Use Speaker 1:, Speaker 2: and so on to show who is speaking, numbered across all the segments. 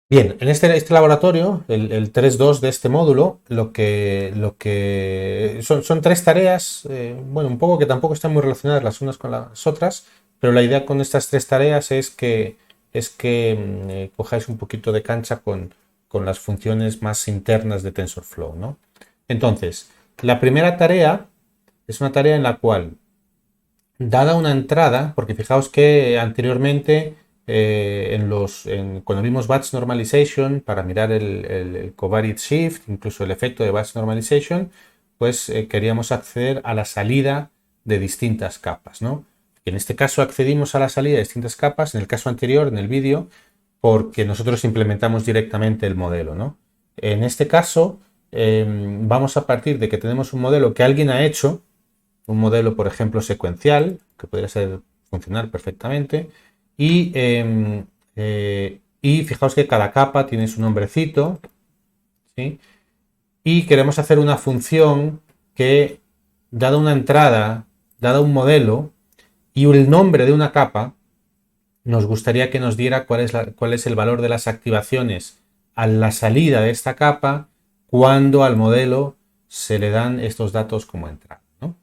Speaker 1: Bien, en este laboratorio, el 3.2 de este módulo, son tres tareas, bueno, un poco que tampoco están muy relacionadas las unas con las otras, pero la idea con estas tres tareas es que cojáis un poquito de cancha con las funciones más internas de TensorFlow, ¿no? Entonces, la primera tarea es una tarea en la cual, dada una entrada, porque fijaos que anteriormente cuando vimos Batch Normalization para mirar el covariate shift, incluso el efecto de Batch Normalization, pues queríamos acceder a la salida de distintas capas, ¿no? En este caso accedimos a la salida de distintas capas, en el caso anterior, en el vídeo, porque nosotros implementamos directamente el modelo, ¿no? En este caso, vamos a partir de que tenemos un modelo que alguien ha hecho, un modelo, por ejemplo, secuencial, que podría funcionar perfectamente, y fijaos que cada capa tiene su nombrecito, ¿sí? Y queremos hacer una función que, dada una entrada, dada un modelo y el nombre de una capa, nos gustaría que nos diera cuál es el valor de las activaciones a la salida de esta capa cuando al modelo se le dan estos datos como entrada, ¿no?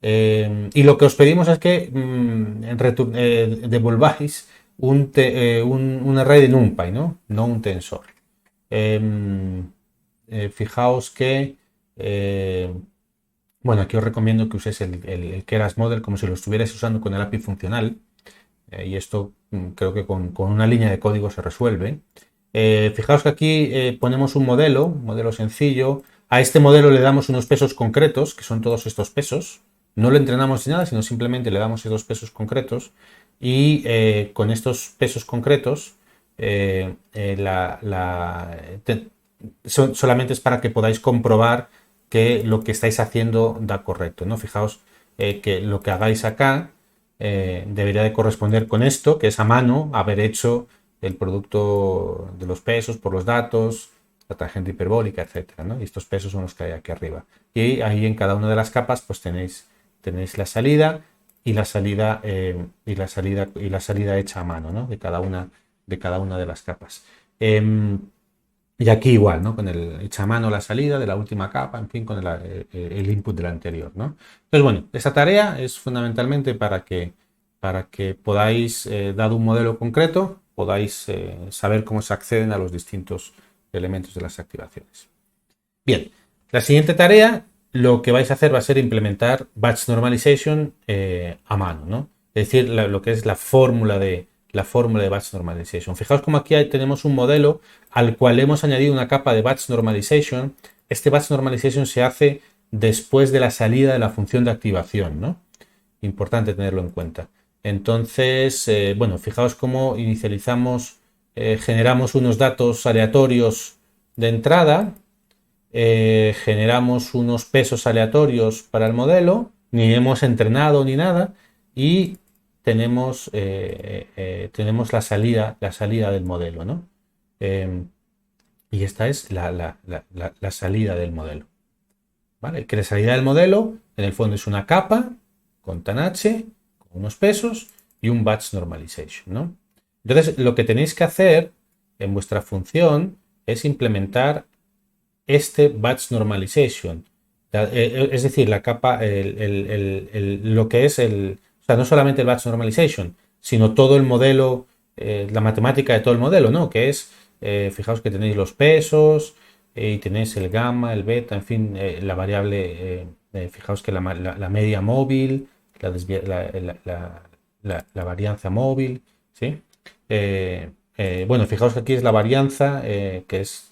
Speaker 1: Y lo que os pedimos es que devolváis un array de NumPy, ¿no? No un tensor. Fijaos que, bueno, aquí os recomiendo que uséis el Keras Model como si lo estuvierais usando con el API funcional. Y esto creo que con una línea de código se resuelve. Fijaos que aquí ponemos un modelo sencillo. A este modelo le damos unos pesos concretos, que son todos estos pesos. No lo entrenamos ni nada, sino simplemente le damos estos pesos concretos. Y con estos pesos concretos, solamente es para que podáis comprobar que lo que estáis haciendo da correcto, ¿no? Fijaos que lo que hagáis acá debería de corresponder con esto, que es a mano haber hecho el producto de los pesos por los datos, la tangente hiperbólica, etcétera, ¿no? Y estos pesos son los que hay aquí arriba. Y ahí en cada una de las capas pues tenéis la salida y la salida hecha a mano, ¿no? de cada una de las capas. Y aquí igual, ¿no? Con el hecha a mano la salida de la última capa, en fin, con el input del anterior, ¿no? Entonces, bueno, esta tarea es fundamentalmente para que podáis, dado un modelo concreto, podáis saber cómo se acceden a los distintos elementos de las activaciones. Bien, la siguiente tarea, lo que vais a hacer va a ser implementar Batch Normalization a mano, ¿no? Es decir, lo que es la fórmula de Batch Normalization. Fijaos como aquí tenemos un modelo al cual hemos añadido una capa de Batch Normalization. Este Batch Normalization se hace después de la salida de la función de activación, ¿no? Importante tenerlo en cuenta. Entonces, bueno, fijaos cómo inicializamos, generamos unos datos aleatorios de entrada, generamos unos pesos aleatorios para el modelo, ni hemos entrenado ni nada, y tenemos la salida del modelo, ¿no? Y esta es la salida del modelo, ¿vale? Que la salida del modelo en el fondo es una capa con TANH, con unos pesos y un batch normalization, ¿no? Entonces lo que tenéis que hacer en vuestra función es implementar este batch normalization, es decir, la capa, lo que es o sea, no solamente el batch normalization, sino todo el modelo, la matemática de todo el modelo, ¿no? Que es, fijaos que tenéis los pesos y tenéis el gamma, el beta, en fin, la variable, fijaos que la media móvil, la varianza móvil, ¿sí? Bueno, fijaos que aquí es la varianza, que es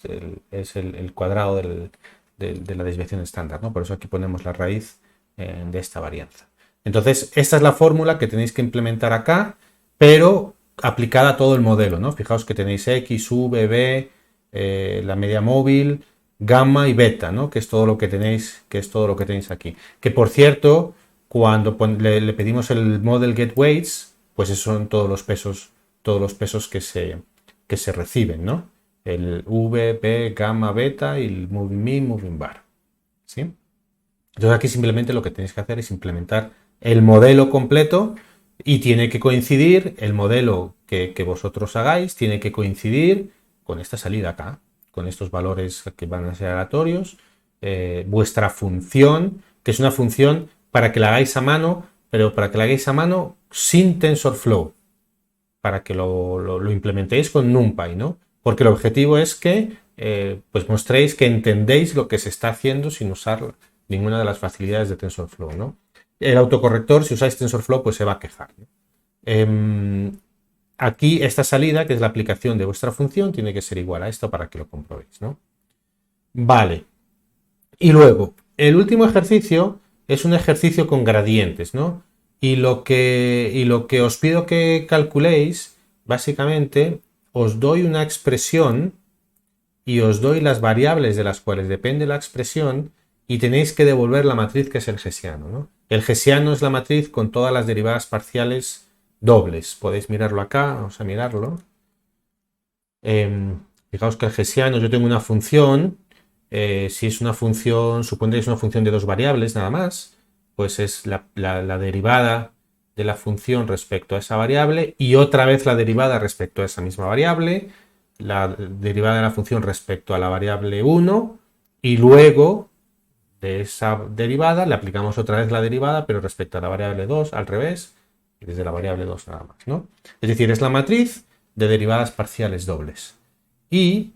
Speaker 1: el cuadrado de la desviación estándar, ¿no? Por eso aquí ponemos la raíz de esta varianza. Entonces, esta es la fórmula que tenéis que implementar acá, pero aplicada a todo el modelo, ¿no? Fijaos que tenéis X, V, B, la media móvil, gamma y beta, ¿no? Que es todo lo que tenéis, aquí. Que por cierto, cuando le pedimos el model get weights, pues esos son todos los pesos que se reciben, ¿no? el V, P, gamma, beta y el moving mean, moving bar. ¿Sí? Entonces aquí simplemente lo que tenéis que hacer es implementar el modelo completo y tiene que coincidir, el modelo que vosotros hagáis tiene que coincidir con esta salida acá, con estos valores que van a ser aleatorios, vuestra función, que es una función para que la hagáis a mano, pero para que la hagáis a mano sin TensorFlow, para que lo implementéis con NumPy, ¿no? Porque el objetivo es que pues mostréis que entendéis lo que se está haciendo sin usar ninguna de las facilidades de TensorFlow, ¿no? El autocorrector, si usáis TensorFlow, pues se va a quejar, ¿no? Aquí esta salida, que es la aplicación de vuestra función, tiene que ser igual a esto para que lo comprobéis, ¿no? Vale. Y luego, el último ejercicio es un ejercicio con gradientes, ¿no? Y lo que os pido que calculéis, básicamente, os doy una expresión y os doy las variables de las cuales depende la expresión y tenéis que devolver la matriz que es el Hessiano, ¿no? El Hessiano es la matriz con todas las derivadas parciales dobles. Podéis mirarlo acá, vamos a mirarlo. Fijaos que el Hessiano, yo tengo una función, si es una función, supone que es una función de dos variables nada más, pues es la derivada de la función respecto a esa variable y otra vez la derivada respecto a esa misma variable, la derivada de la función respecto a la variable 1 y luego de esa derivada le aplicamos otra vez la derivada pero respecto a la variable 2 al revés y desde la variable 2 nada más, ¿no? Es decir, es la matriz de derivadas parciales dobles. Y,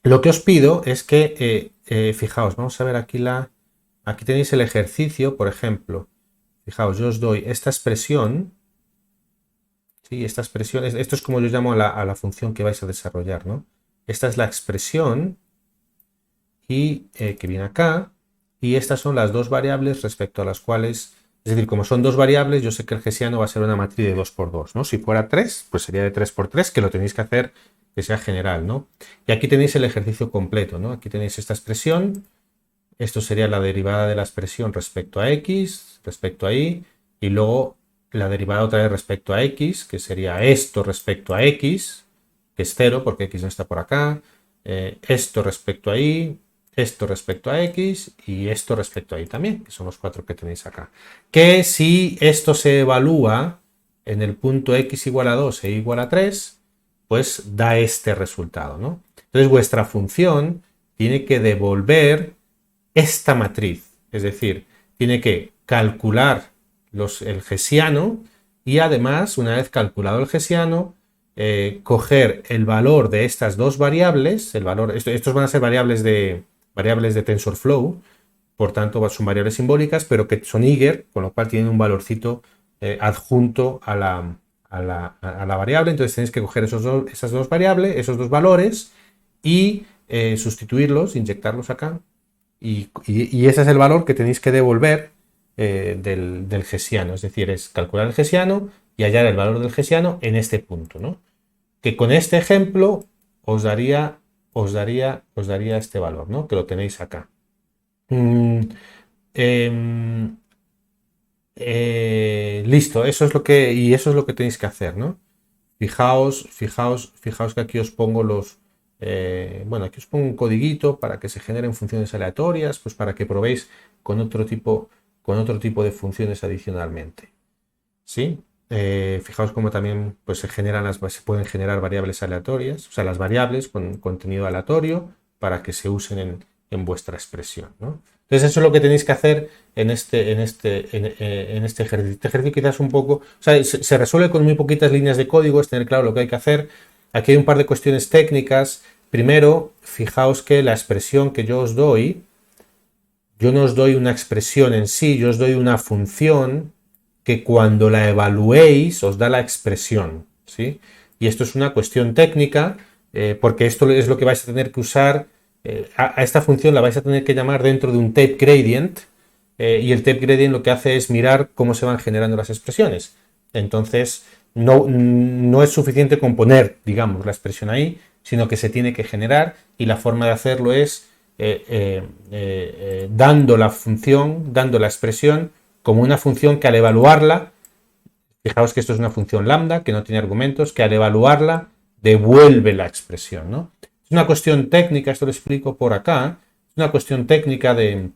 Speaker 1: lo que os pido es que, fijaos, vamos a ver aquí aquí tenéis el ejercicio, por ejemplo, fijaos, yo os doy esta expresión, ¿sí? Esta expresión, esto es como yo llamo a la función que vais a desarrollar, ¿no? Esta es la expresión y que viene acá, y estas son las dos variables respecto a las cuales, es decir, como son dos variables, yo sé que el Hessiano va a ser una matriz de 2×2, ¿no? Si fuera 3, pues sería de 3×3, que lo tenéis que hacer que sea general, ¿no? Y aquí tenéis el ejercicio completo, ¿no? Aquí tenéis esta expresión, esto sería la derivada de la expresión respecto a x, respecto a y, y luego la derivada otra vez respecto a x, que sería esto respecto a x, que es 0 porque x no está por acá, esto respecto a y, esto respecto a x y esto respecto a y también, que son los cuatro que tenéis acá. Que si esto se evalúa en el punto x igual a 2 e y igual a 3, pues da este resultado, ¿no? Entonces vuestra función tiene que devolver esta matriz, es decir, tiene que calcular el Hessiano y además, una vez calculado el Hessiano, coger el valor de estas dos variables, estos van a ser variables de TensorFlow, por tanto son variables simbólicas, pero que son Eiger, con lo cual tienen un valorcito adjunto a la variable. Entonces tenéis que coger esas dos variables, esos dos valores y sustituirlos, inyectarlos acá. Y ese es el valor que tenéis que devolver del Hessiano. Es decir, es calcular el Hessiano y hallar el valor del Hessiano en este punto, ¿no? Que con este ejemplo os daría este valor, ¿no? Que lo tenéis acá. Listo, eso es lo que tenéis que hacer, ¿no? Fijaos que aquí os pongo aquí os pongo un codiguito para que se generen funciones aleatorias, pues para que probéis con otro tipo de funciones adicionalmente. ¿Sí? Fijaos cómo también pues, se pueden generar variables aleatorias, o sea, las variables con contenido aleatorio para que se usen en vuestra expresión, ¿no? Entonces eso es lo que tenéis que hacer en este ejercicio. Este ejercicio quizás un poco, o sea, se resuelve con muy poquitas líneas de código, es tener claro lo que hay que hacer. Aquí hay un par de cuestiones técnicas. Primero, fijaos que la expresión que yo os doy, yo no os doy una expresión en sí, yo os doy una función que cuando la evaluéis os da la expresión, ¿sí? Y esto es una cuestión técnica, porque esto es lo que vais a tener que usar. A esta función la vais a tener que llamar dentro de un tape gradient, y el tape gradient lo que hace es mirar cómo se van generando las expresiones. Entonces, no es suficiente con poner, digamos, la expresión ahí, sino que se tiene que generar, y la forma de hacerlo es dando la expresión como una función que al evaluarla Fijaos que esto es una función lambda que no tiene argumentos, que al evaluarla devuelve la expresión, ¿no? Es una cuestión técnica, esto lo explico por acá, es una cuestión técnica de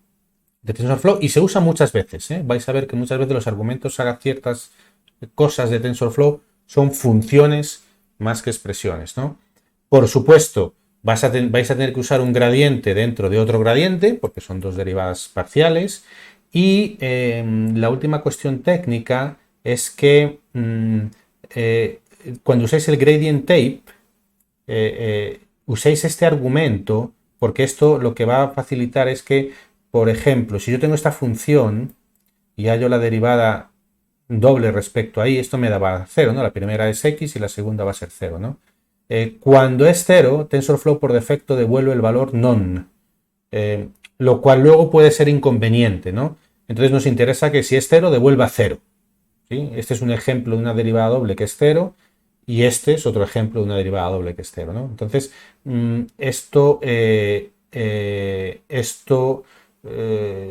Speaker 1: TensorFlow y se usa muchas veces, ¿eh? Vais a ver que muchas veces los argumentos a ciertas cosas de TensorFlow son funciones más que expresiones, ¿no? Por supuesto, vais a tener que usar un gradiente dentro de otro gradiente, porque son dos derivadas parciales. Y la última cuestión técnica es que cuando usáis el gradient tape, uséis este argumento, porque esto lo que va a facilitar es que, por ejemplo, si yo tengo esta función y hallo la derivada doble respecto ahí, esto me daba 0, ¿no? La primera es x y la segunda va a ser 0, ¿no? Cuando es 0, TensorFlow por defecto devuelve el valor non, lo cual luego puede ser inconveniente, ¿no? Entonces nos interesa que si es 0, devuelva 0. ¿Sí? Este es un ejemplo de una derivada doble que es 0 y este es otro ejemplo de una derivada doble que es 0, ¿no? Entonces,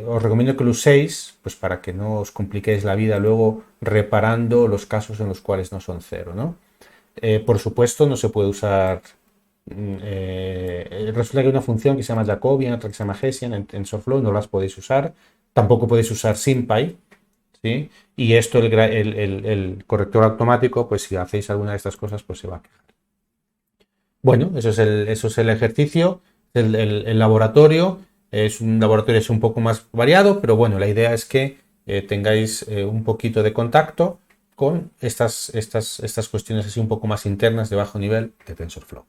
Speaker 1: os recomiendo que lo uséis pues para que no os compliquéis la vida luego reparando los casos en los cuales no son 0, ¿no? Por supuesto, no se puede usar. Resulta que hay una función que se llama Jacobian, otra que se llama Hessian en TensorFlow, no las podéis usar. Tampoco podéis usar SymPy, ¿sí? Y esto, el corrector automático, pues si hacéis alguna de estas cosas, pues se va a quejar. Bueno, eso es el ejercicio, el laboratorio. Es un laboratorio un poco más variado, pero bueno, la idea es que tengáis un poquito de contacto con estas cuestiones así un poco más internas de bajo nivel de TensorFlow.